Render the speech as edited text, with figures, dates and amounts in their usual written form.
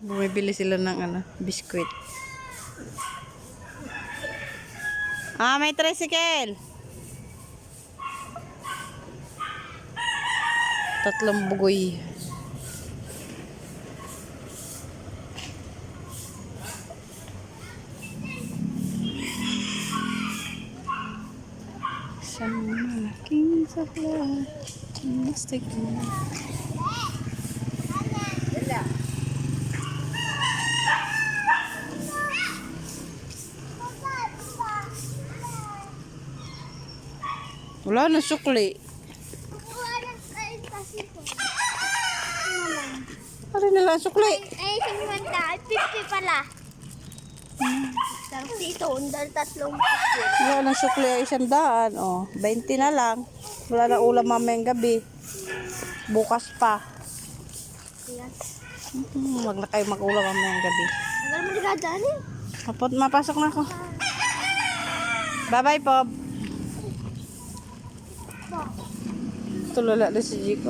Bumibili sila ng biskwit. May tricycle. 3 bugoy. Isang malaking sakla. Mastig na. Wala na sukli. Ano na lang sukli? Ay, 50. 50 pala. Tapos ito, undal 3 biskwit. Wala na sukli ay 100. 20 na lang. Wala na ulam mamayang gabi. Bukas pa. Yes. Wag na kayo mag-ulam mamayang gabi. Hanggang mo nagdaan eh. Mapasok na ako. Bye-bye, Pop. Tulala na si Jico.